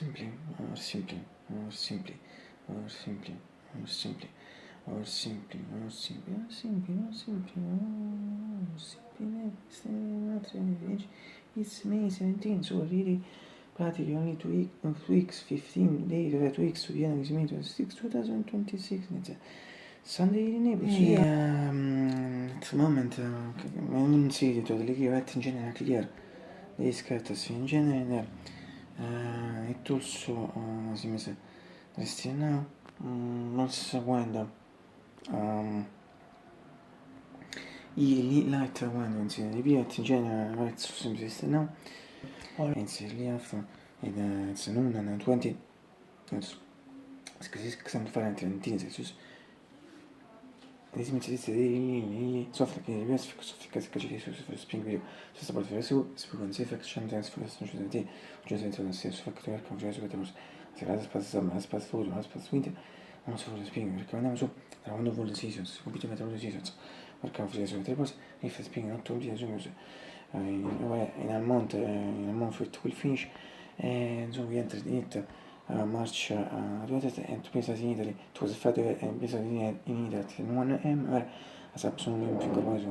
simply, or simply, or simply, or simply, or simply, or simply, or simply, or simply, or simply, or simply, it's May 17, so really practically only 2 weeks, 15 days, or 2 weeks to the end of May 26, 2026, and it's a Sunday in Naples. At the moment, I wouldn't say it totally clear, but in general clear. These characters in general, it also, as you say, still now, also when light when it's in in general, right, so still now, or it's really after, it's noon and 20, it's 6 Celsius. Lì soffre che il virus soffre che ci su spingo su sta porta su con se fa chante su questo non c'è già senza la stessa fattore che già su che temos se la spazio ma spazio fuori ma spazio winter non so lo spingo perché andiamo su tra quando vuole seasons subito metro le seasons perché ho fatto tre cose e fa spingo 8 giorni su in Almont fit quel finish e insomma vi entra in it March and places in Italy. It was effective and places in Italy at 1 a.m. as absolutely finger-wise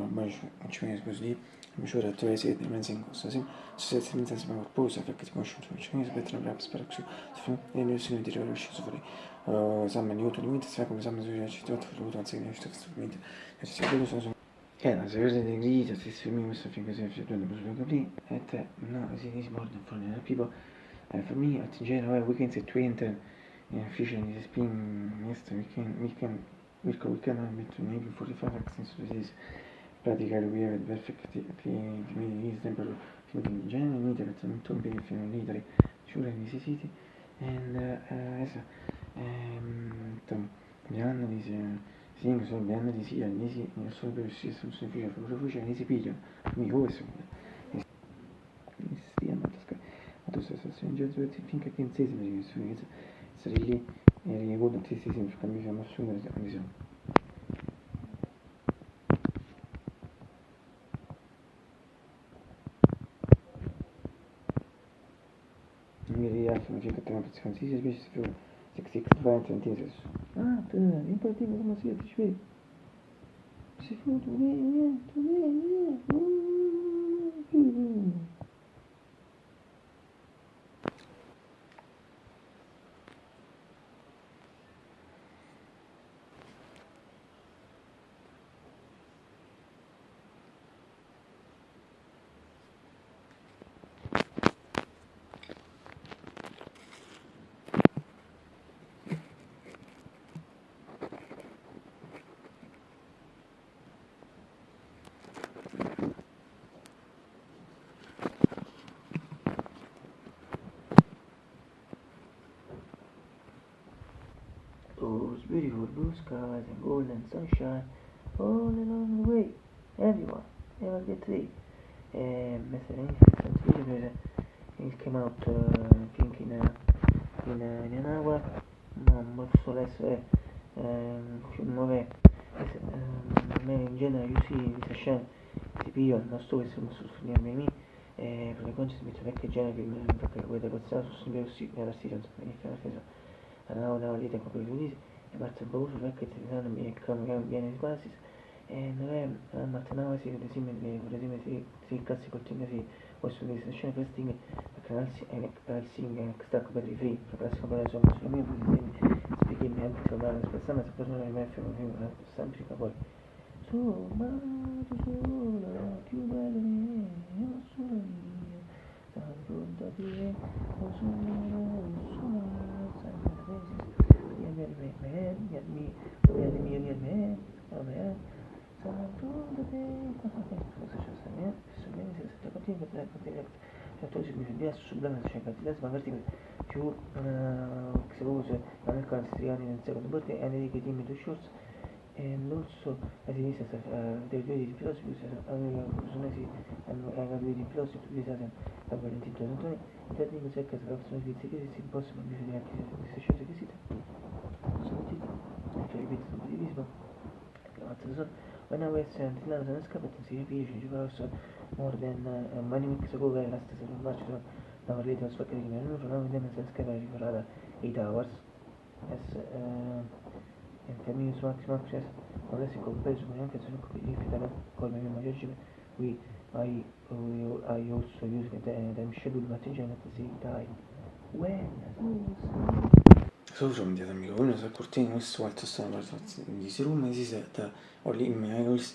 which means così I'm sure that there is a dimension so se mi sembra purpose effect motion which means better perhaps per action so in the same material which is for some Newton limit se come some città voluto anzi ne sto strumento e si quello sono la serie di grida si film questo film che si è fatto e no si is more than for the people. For me, in general, we can say 20 efficient is being yes, we can maybe 45 since this is practically we have perfectly reasonable in general in Italy, it's not big in Italy, sure in this city, and the analisi seeing so the analisi all'isi nel suo per si significa proprio all'isi piglio mi questo finché che in sé si essere lì e ricordo che si significa mi siamo assumere diciamo mi rialzo significa che una persona si specie più 6 centimeters importante come si dice si fu tu Those beautiful blue skies and golden sunshine all along the way. Everyone, ever get ready. مثلا it came out I think in an hour non posso adesso film 9 in genere you see this scene ti piglio non sto questo su me per le conci si mette vecchie genere perché guarda questo su nella season now lite come così e parte un po' su perché ti danno mi viene quasi e non è mattinava si si cazzi continua si questo di scene casting perché al sing stacco per i free per la scuola insomma sulle mie posizioni speaking anche insomma la spessama se persone mi film sempre poi so ma sola più bella io sono io tanto da dire o sono più se uso la mia considerazione nel secondo botte e nei dimmi to shorts and also as it is the due plus sono si hanno due di plus utilizzate da Valentino 2020 da dimmi se che la persona di che si possono vedere anche queste scelte che si when I was until I was escaped to see a vision, you also more than many weeks ago, I last as much Now a little speculating now then sense can for other 8 hours as in termini su maximum access Odyssey compreso con anche sono completely come immagine I also use the time schedule material at the same time when Solo mi dietro amico, uno sa cortino, questo quanto sta di si rume si setta, o lì mi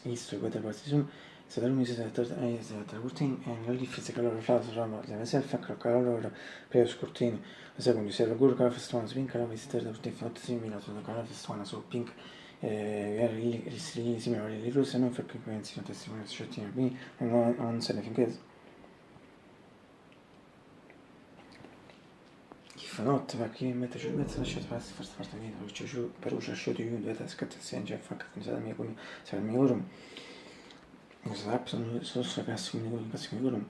isto quattro parti su, se da rume si setta, si setta cortino, e non differenza che loro fa, ma deve essere che loro per cortino, secondo se la gurka festuana su pink, la visita da cortino fino a 6.000, la cara festuana su pink, risli simili alle russe, non perché pensi non testimoni scettino, quindi non se ne finché. Notte, perché mentre ci mezzo lasciato fare parte mia, per uscire io due tasche se non c'è fatto con la mia con il mio room. Non so, sono ragazzi con il mio room.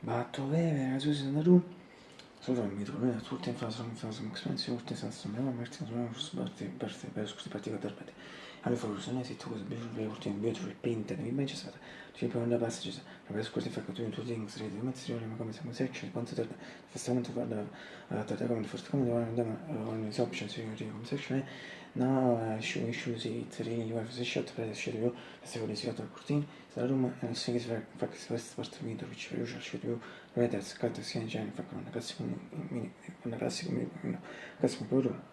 Batto bene, la sua nella room. Solo mi trovo tutto in fase expansione, tutto in senso mia merce, non so per scusi particolare. Allora forse se tu cosa bisogna ultimo beautiful painted mi ben c'è stata. Ci poi una passages, la per scusi fatto tu things read materiale ma come siamo section quanto da festamento guarda da come first come da on is options in come section now issue it's really well for the shot per the schedule se vuoi si fatto cortin la room and see is very focus first part of the which usual schedule right that's got the same gen fa con una classica una classica